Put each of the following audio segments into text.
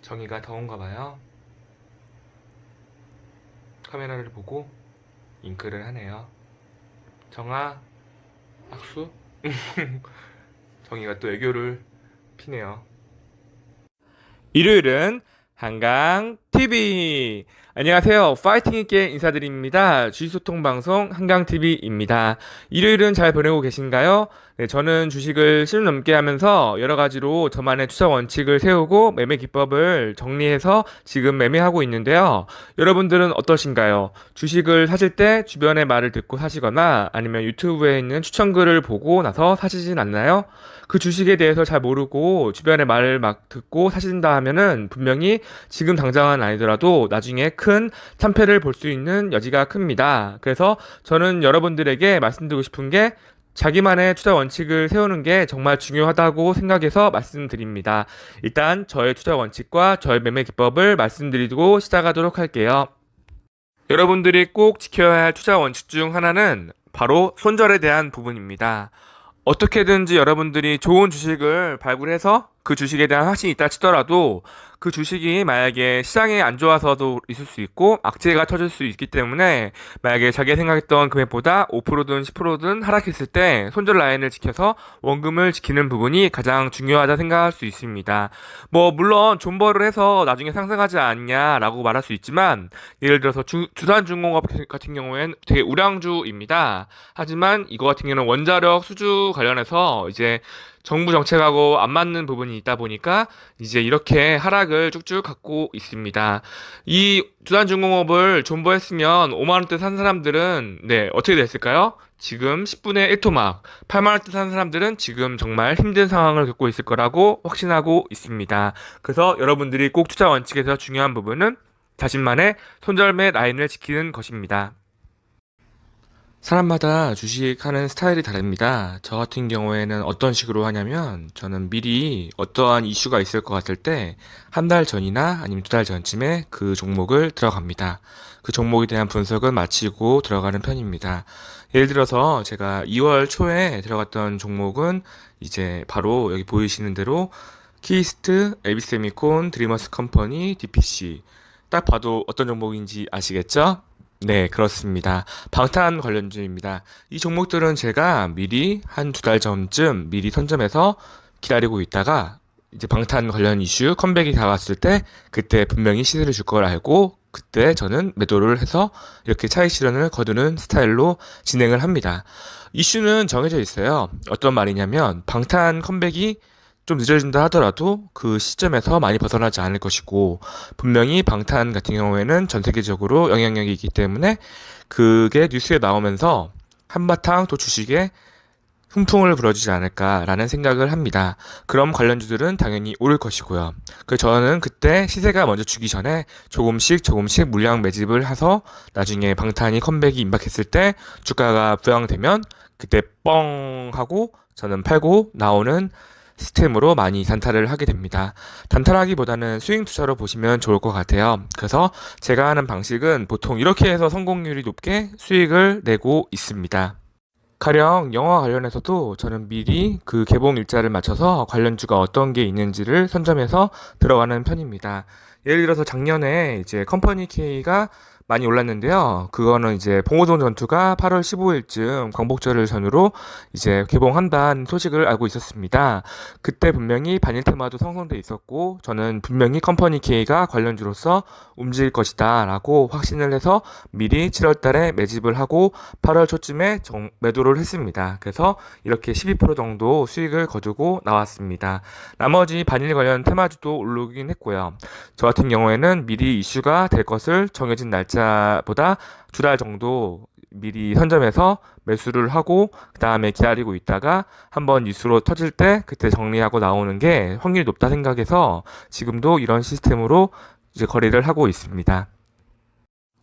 정의가 더운가 봐요. 카메라를 보고 잉크를 하네요. 정아, 악수? 정의가 또 애교를 피네요. 일요일은 한강TV. 안녕하세요. 파이팅 있게 인사드립니다. 주식소통 방송 한강TV입니다. 일요일은 잘 보내고 계신가요? 네, 저는 주식을 10년 넘게 하면서 여러 가지로 저만의 투자 원칙을 세우고 매매 기법을 정리해서 지금 매매하고 있는데요. 여러분들은 어떠신가요? 주식을 사실 때 주변의 말을 듣고 사시거나 아니면 유튜브에 있는 추천글을 보고 나서 사시진 않나요? 그 주식에 대해서 잘 모르고 주변의 말을 막 듣고 사신다 하면은 분명히 지금 당장은 아니더라도 나중에 큰 참패를 볼 수 있는 여지가 큽니다. 그래서 저는 여러분들에게 말씀드리고 싶은 게 자기만의 투자 원칙을 세우는 게 정말 중요하다고 생각해서 말씀드립니다. 일단 저의 투자 원칙과 저의 매매 기법을 말씀드리고 시작하도록 할게요. 여러분들이 꼭 지켜야 할 투자 원칙 중 하나는 바로 손절에 대한 부분입니다. 어떻게든지 여러분들이 좋은 주식을 발굴해서 그 주식에 대한 확신이 있다 치더라도 그 주식이 만약에 시장이 안 좋아서도 있을 수 있고 악재가 터질 수 있기 때문에 만약에 자기가 생각했던 금액보다 5%든 10%든 하락했을 때 손절 라인을 지켜서 원금을 지키는 부분이 가장 중요하다 생각할 수 있습니다. 뭐 물론 존버를 해서 나중에 상승하지 않냐라고 말할 수 있지만 예를 들어서 두산중공업 같은 경우에는 되게 우량주입니다. 하지만 이거 같은 경우는 원자력 수주 관련해서 이제 정부 정책하고 안 맞는 부분이 있다 보니까 이제 이렇게 하락을 쭉쭉 갖고 있습니다. 이 두산중공업을 존버했으면 5만 원대 산 사람들은 네, 어떻게 됐을까요? 지금 10분의 1 토막, 8만 원대 산 사람들은 지금 정말 힘든 상황을 겪고 있을 거라고 확신하고 있습니다. 그래서 여러분들이 꼭 투자 원칙에서 중요한 부분은 자신만의 손절매 라인을 지키는 것입니다. 사람마다 주식하는 스타일이 다릅니다. 저 같은 경우에는 어떤 식으로 하냐면 저는 미리 어떠한 이슈가 있을 것 같을 때 한 달 전이나 아니면 두 달 전쯤에 그 종목을 들어갑니다. 그 종목에 대한 분석은 마치고 들어가는 편입니다. 예를 들어서 제가 2월 초에 들어갔던 종목은 이제 바로 여기 보이시는 대로 키스트, 에비세미콘, 드리머스 컴퍼니, DPC 딱 봐도 어떤 종목인지 아시겠죠? 네, 그렇습니다. 방탄 관련주입니다. 이 종목들은 제가 미리 한 두 달 전쯤 미리 선점해서 기다리고 있다가 이제 방탄 관련 이슈 컴백이 다가왔을 때 그때 분명히 시세를 줄 걸 알고 그때 저는 매도를 해서 이렇게 차익 실현을 거두는 스타일로 진행을 합니다. 이슈는 정해져 있어요. 어떤 말이냐면 방탄 컴백이 좀 늦어진다 하더라도 그 시점에서 많이 벗어나지 않을 것이고 분명히 방탄 같은 경우에는 전 세계적으로 영향력이 있기 때문에 그게 뉴스에 나오면서 한바탕 또 주식에 훈풍을 불어주지 않을까라는 생각을 합니다. 그럼 관련주들은 당연히 오를 것이고요. 저는 그때 시세가 먼저 주기 전에 조금씩 물량 매집을 해서 나중에 방탄이 컴백이 임박했을 때 주가가 부양되면 그때 뻥 하고 저는 팔고 나오는 시스템으로 많이 단타를 하게 됩니다. 단타라기보다는 스윙 투자로 보시면 좋을 것 같아요. 그래서 제가 하는 방식은 보통 이렇게 해서 성공률이 높게 수익을 내고 있습니다. 가령 영화 관련해서도 저는 미리 그 개봉 일자를 맞춰서 관련주가 어떤 게 있는지를 선점해서 들어가는 편입니다. 예를 들어서 작년에 이제 컴퍼니 K가 많이 올랐는데요. 그거는 이제 봉오동 전투가 8월 15일쯤 광복절을 전후로 이제 개봉한다는 소식을 알고 있었습니다. 그때 분명히 반일 테마도 형성돼 있었고 저는 분명히 컴퍼니 K가 관련주로서 움직일 것이다 라고 확신을 해서 미리 7월 달에 매집을 하고 8월 초쯤에 매도를 했습니다. 그래서 이렇게 12% 정도 수익을 거두고 나왔습니다. 나머지 반일 관련 테마주도 오르긴 했고요. 저 같은 경우에는 미리 이슈가 될 것을 정해진 날짜보다 두 달 정도 미리 선점해서 매수를 하고 그 다음에 기다리고 있다가 한번 뉴스로 터질 때 그때 정리하고 나오는 게 확률이 높다 생각해서 지금도 이런 시스템으로 이제 거래를 하고 있습니다.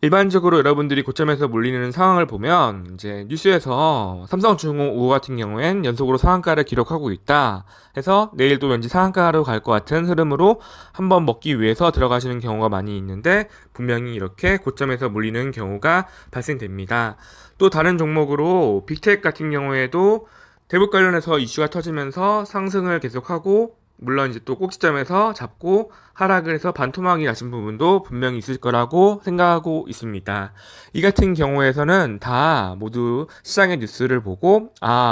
일반적으로 여러분들이 고점에서 몰리는 상황을 보면 이제 뉴스에서 삼성중공 5 같은 경우엔 연속으로 상한가를 기록하고 있다 해서 내일도 왠지 상한가로 갈 것 같은 흐름으로 한번 먹기 위해서 들어가시는 경우가 많이 있는데 분명히 이렇게 고점에서 몰리는 경우가 발생됩니다. 또 다른 종목으로 빅텍 같은 경우에도 대북 관련해서 이슈가 터지면서 상승을 계속하고 물론 이제 또 꼭지점에서 잡고 하락을 해서 반토막이 나신 부분도 분명히 있을 거라고 생각하고 있습니다. 이 같은 경우에서는 다 모두 시장의 뉴스를 보고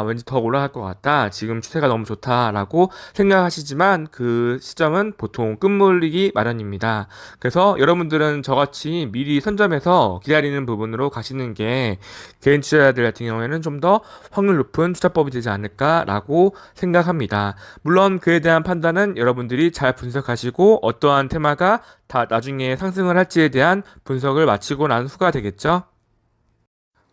왠지 더 올라갈 것 같다. 지금 추세가 너무 좋다라고 생각하시지만 그 시점은 보통 끝물리기 마련입니다. 그래서 여러분들은 저같이 미리 선점해서 기다리는 부분으로 가시는 게 개인 투자자들 같은 경우에는 좀 더 확률 높은 투자법이 되지 않을까라고 생각합니다. 물론 그에 대한 판단은 여러분들이 잘 분석하시고 어떠한 테마가 다 나중에 상승을 할지에 대한 분석을 마치고 난 후가 되겠죠.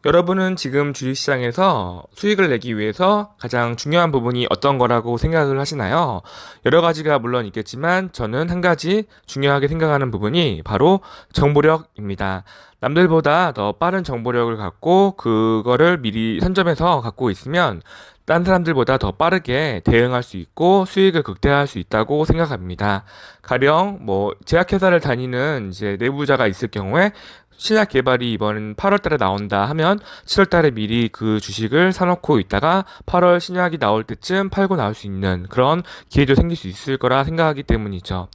여러분은 지금 주식시장에서 수익을 내기 위해서 가장 중요한 부분이 어떤 거라고 생각을 하시나요? 여러 가지가 물론 있겠지만 저는 한 가지 중요하게 생각하는 부분이 바로 정보력입니다. 남들보다 더 빠른 정보력을 갖고 그거를 미리 선점해서 갖고 있으면 딴 사람들보다 더 빠르게 대응할 수 있고 수익을 극대화할 수 있다고 생각합니다. 가령 제약회사를 다니는 이제 내부자가 있을 경우에 신약 개발이 이번 8월 달에 나온다 하면 7월 달에 미리 그 주식을 사놓고 있다가 8월 신약이 나올 때쯤 팔고 나올 수 있는 그런 기회도 생길 수 있을 거라 생각하기 때문이죠.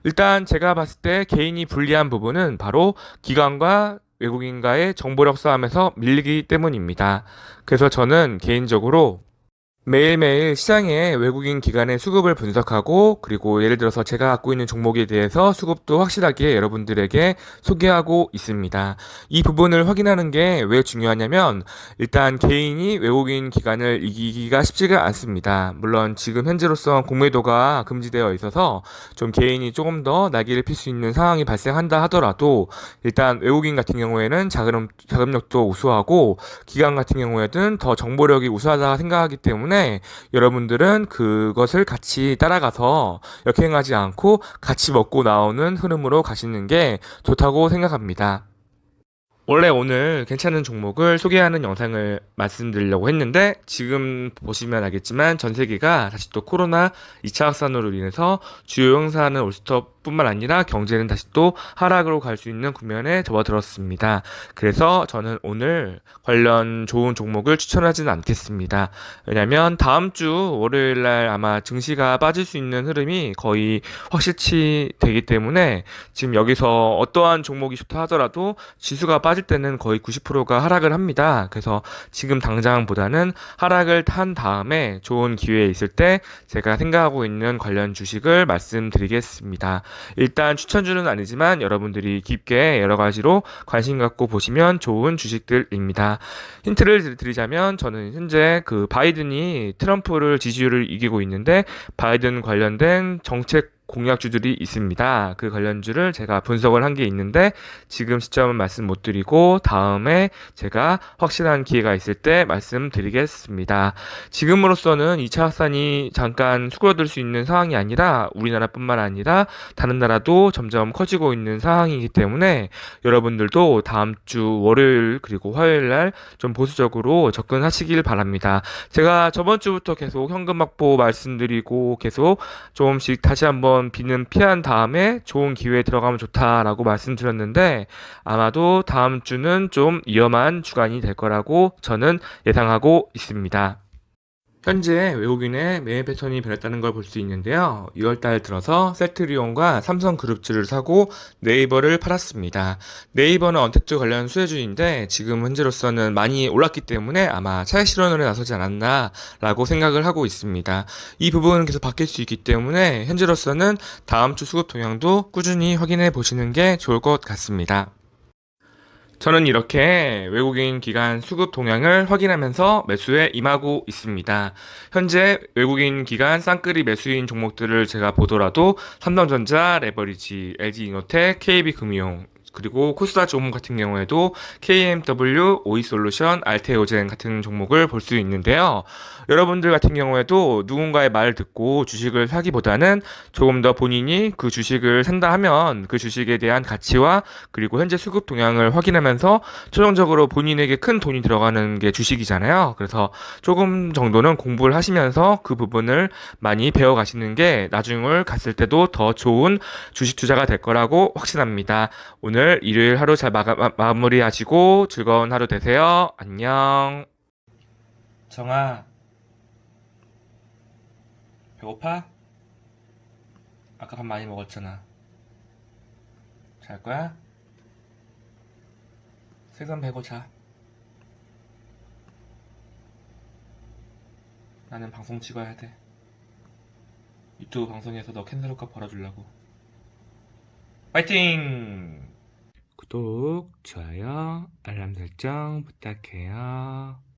일단 제가 봤을 때 개인이 불리한 부분은 바로 기관과 외국인과의 정보력 싸움에서 밀리기 때문입니다. 그래서 저는 개인적으로 매일매일 시장의 외국인 기관의 수급을 분석하고 그리고 예를 들어서 제가 갖고 있는 종목에 대해서 수급도 확실하게 여러분들에게 소개하고 있습니다. 이 부분을 확인하는 게 왜 중요하냐면 일단 개인이 외국인 기관을 이기기가 쉽지가 않습니다. 물론 지금 현재로서 공매도가 금지되어 있어서 좀 개인이 조금 더 날개를 필 수 있는 상황이 발생한다 하더라도 일단 외국인 같은 경우에는 자금력도 우수하고 기관 같은 경우에는 더 정보력이 우수하다 생각하기 때문에 여러분들은 그것을 같이 따라가서 역행하지 않고 같이 먹고 나오는 흐름으로 가시는 게 좋다고 생각합니다. 원래 오늘 괜찮은 종목을 소개하는 영상을 말씀드리려고 했는데 지금 보시면 알겠지만 전 세계가 다시 또 코로나 2차 확산으로 인해서 주요 행사는 올스톱뿐만 아니라 경제는 다시 또 하락으로 갈 수 있는 국면에 접어들었습니다. 그래서 저는 오늘 관련 좋은 종목을 추천하지는 않겠습니다. 왜냐면 다음 주 월요일 날 아마 증시가 빠질 수 있는 흐름이 거의 확실치 되기 때문에 지금 여기서 어떠한 종목이 좋다 하더라도 지수가 빠질 때는 거의 90%가 하락을 합니다. 그래서 지금 당장보다는 하락을 탄 다음에 좋은 기회 있을 때 제가 생각하고 있는 관련 주식을 말씀드리겠습니다. 일단 추천주는 아니지만 여러분들이 깊게 여러 가지로 관심 갖고 보시면 좋은 주식들입니다. 힌트를 드리자면 저는 현재 그 바이든이 트럼프를 지지율을 이기고 있는데 바이든 관련된 정책 공약주들이 있습니다. 그 관련주를 제가 분석을 한 게 있는데 지금 시점은 말씀 못 드리고 다음에 제가 확실한 기회가 있을 때 말씀드리겠습니다. 지금으로서는 2차 확산이 잠깐 수그러들 수 있는 상황이 아니라 우리나라뿐만 아니라 다른 나라도 점점 커지고 있는 상황이기 때문에 여러분들도 다음 주 월요일 그리고 화요일 날 좀 보수적으로 접근하시길 바랍니다. 제가 저번 주부터 계속 현금 확보 말씀드리고 계속 조금씩 다시 한번 비는 피한 다음에 좋은 기회에 들어가면 좋다라고 말씀드렸는데 아마도 다음 주는 좀 위험한 주간이 될 거라고 저는 예상하고 있습니다. 현재 외국인의 매매 패턴이 변했다는 걸 볼 수 있는데요. 6월달 들어서 셀트리온과 삼성그룹주를 사고 네이버를 팔았습니다. 네이버는 언택트 관련 수혜주인데 지금 현재로서는 많이 올랐기 때문에 아마 차익 실현을 나서지 않았나라고 생각을 하고 있습니다. 이 부분은 계속 바뀔 수 있기 때문에 현재로서는 다음 주 수급 동향도 꾸준히 확인해 보시는 게 좋을 것 같습니다. 저는 이렇게 외국인 기관 수급 동향을 확인하면서 매수에 임하고 있습니다. 현재 외국인 기관 쌍끌이 매수인 종목들을 제가 보더라도 삼성전자, 레버리지, LG이노텍, KB금융, 그리고 코스닥 종목 같은 경우에도 KMW, 오이솔루션, 알테오젠 같은 종목을 볼 수 있는데요. 여러분들 같은 경우에도 누군가의 말을 듣고 주식을 사기보다는 조금 더 본인이 그 주식을 산다 하면 그 주식에 대한 가치와 그리고 현재 수급 동향을 확인하면서 최종적으로 본인에게 큰 돈이 들어가는 게 주식이잖아요. 그래서 조금 정도는 공부를 하시면서 그 부분을 많이 배워 가시는 게 나중을 갔을 때도 더 좋은 주식 투자가 될 거라고 확신합니다. 오늘 일요일 하루 잘 마무리하시고 즐거운 하루 되세요. 안녕. 정아, 배고파? 아까 밥 많이 먹었잖아. 잘 거야? 세금 베고 자. 나는 방송 찍어야 돼. 유튜브 방송에서 너 캔슬값 벌어주려고. 파이팅! 구독, 좋아요, 알람 설정 부탁해요.